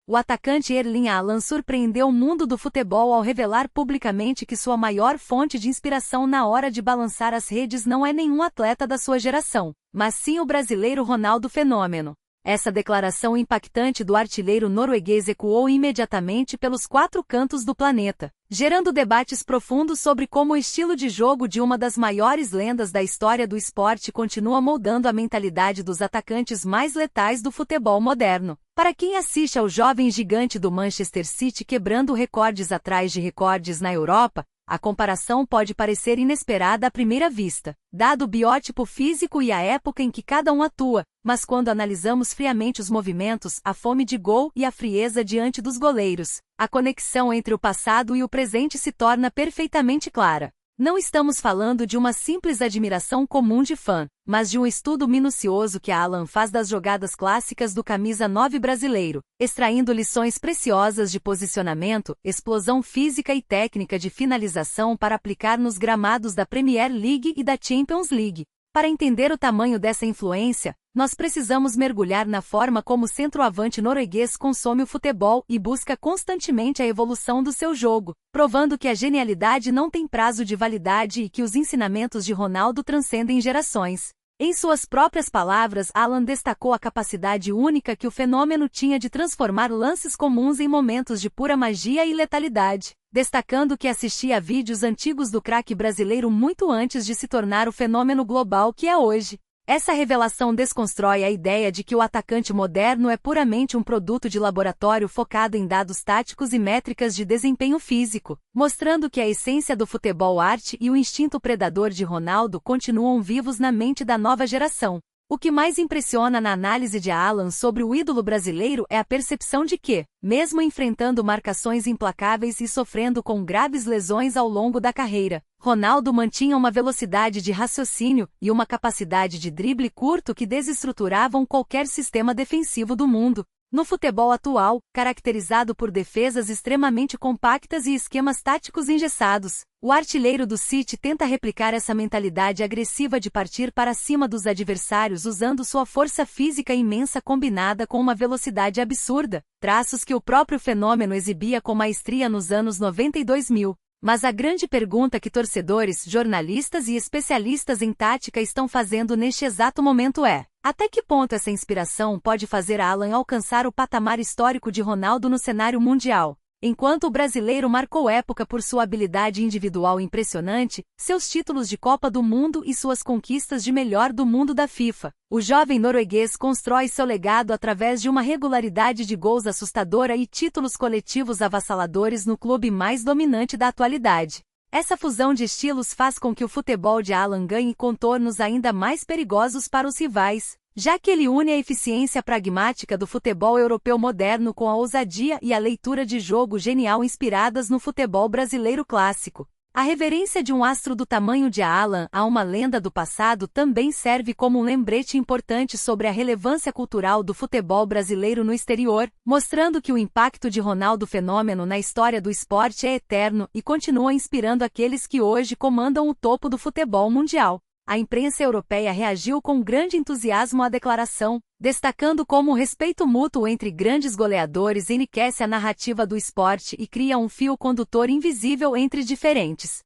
O atacante Erling Haaland surpreendeu o mundo do futebol ao revelar publicamente que sua maior fonte de inspiração na hora de balançar as redes não é nenhum atleta da sua geração, mas sim o brasileiro Ronaldo Fenômeno. Essa declaração impactante do artilheiro norueguês ecoou imediatamente pelos 4 cantos do planeta, gerando debates profundos sobre como o estilo de jogo de uma das maiores lendas da história do esporte continua moldando a mentalidade dos atacantes mais letais do futebol moderno. Para quem assiste ao jovem gigante do Manchester City quebrando recordes atrás de recordes na Europa, a comparação pode parecer inesperada à primeira vista, dado o biótipo físico e a época em que cada um atua, mas quando analisamos friamente os movimentos, a fome de gol e a frieza diante dos goleiros, a conexão entre o passado e o presente se torna perfeitamente clara. Não estamos falando de uma simples admiração comum de fã, mas de um estudo minucioso que Haaland faz das jogadas clássicas do camisa 9 brasileiro, extraindo lições preciosas de posicionamento, explosão física e técnica de finalização para aplicar nos gramados da Premier League e da Champions League. Para entender o tamanho dessa influência, nós precisamos mergulhar na forma como o centroavante norueguês consome o futebol e busca constantemente a evolução do seu jogo, provando que a genialidade não tem prazo de validade e que os ensinamentos de Ronaldo transcendem gerações. Em suas próprias palavras, Haaland destacou a capacidade única que o fenômeno tinha de transformar lances comuns em momentos de pura magia e letalidade, destacando que assistia a vídeos antigos do craque brasileiro muito antes de se tornar o fenômeno global que é hoje. Essa revelação desconstrói a ideia de que o atacante moderno é puramente um produto de laboratório focado em dados táticos e métricas de desempenho físico, mostrando que a essência do futebol arte e o instinto predador de Ronaldo continuam vivos na mente da nova geração. O que mais impressiona na análise de Haaland sobre o ídolo brasileiro é a percepção de que, mesmo enfrentando marcações implacáveis e sofrendo com graves lesões ao longo da carreira, Ronaldo mantinha uma velocidade de raciocínio e uma capacidade de drible curto que desestruturavam qualquer sistema defensivo do mundo. No futebol atual, caracterizado por defesas extremamente compactas e esquemas táticos engessados, o artilheiro do City tenta replicar essa mentalidade agressiva de partir para cima dos adversários usando sua força física imensa combinada com uma velocidade absurda, traços que o próprio fenômeno exibia com maestria nos anos 90 e 2000. Mas a grande pergunta que torcedores, jornalistas e especialistas em tática estão fazendo neste exato momento é: até que ponto essa inspiração pode fazer Haaland alcançar o patamar histórico de Ronaldo no cenário mundial? Enquanto o brasileiro marcou época por sua habilidade individual impressionante, seus títulos de Copa do Mundo e suas conquistas de melhor do mundo da FIFA, o jovem norueguês constrói seu legado através de uma regularidade de gols assustadora e títulos coletivos avassaladores no clube mais dominante da atualidade. Essa fusão de estilos faz com que o futebol de Haaland ganhe contornos ainda mais perigosos para os rivais, já que ele une a eficiência pragmática do futebol europeu moderno com a ousadia e a leitura de jogo genial inspiradas no futebol brasileiro clássico. A reverência de um astro do tamanho de Haaland a uma lenda do passado também serve como um lembrete importante sobre a relevância cultural do futebol brasileiro no exterior, mostrando que o impacto de Ronaldo Fenômeno na história do esporte é eterno e continua inspirando aqueles que hoje comandam o topo do futebol mundial. A imprensa europeia reagiu com grande entusiasmo à declaração, destacando como o respeito mútuo entre grandes goleadores enriquece a narrativa do esporte e cria um fio condutor invisível entre diferentes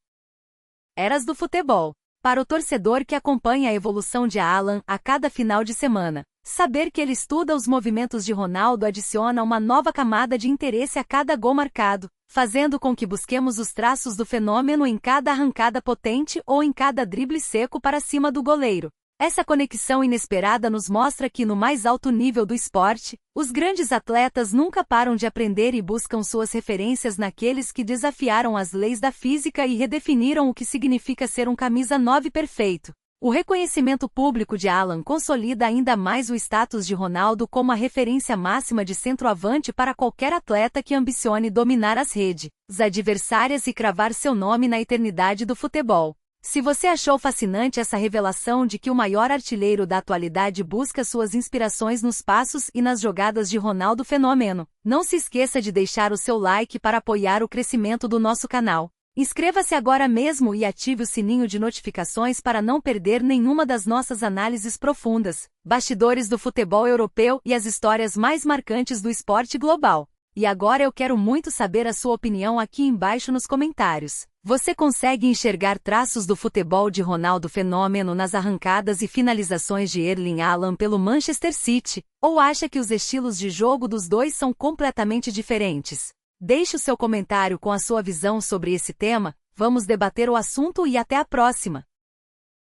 eras do futebol. Para o torcedor que acompanha a evolução de Haaland a cada final de semana, saber que ele estuda os movimentos de Ronaldo adiciona uma nova camada de interesse a cada gol marcado, fazendo com que busquemos os traços do fenômeno em cada arrancada potente ou em cada drible seco para cima do goleiro. Essa conexão inesperada nos mostra que no mais alto nível do esporte, os grandes atletas nunca param de aprender e buscam suas referências naqueles que desafiaram as leis da física e redefiniram o que significa ser um camisa 9 perfeito. O reconhecimento público de Haaland consolida ainda mais o status de Ronaldo como a referência máxima de centroavante para qualquer atleta que ambicione dominar as redes adversárias e cravar seu nome na eternidade do futebol. Se você achou fascinante essa revelação de que o maior artilheiro da atualidade busca suas inspirações nos passos e nas jogadas de Ronaldo Fenômeno, não se esqueça de deixar o seu like para apoiar o crescimento do nosso canal. Inscreva-se agora mesmo e ative o sininho de notificações para não perder nenhuma das nossas análises profundas, bastidores do futebol europeu e as histórias mais marcantes do esporte global. E agora eu quero muito saber a sua opinião aqui embaixo nos comentários. Você consegue enxergar traços do futebol de Ronaldo Fenômeno nas arrancadas e finalizações de Erling Haaland pelo Manchester City? Ou acha que os estilos de jogo dos dois são completamente diferentes? Deixe o seu comentário com a sua visão sobre esse tema, vamos debater o assunto e até a próxima!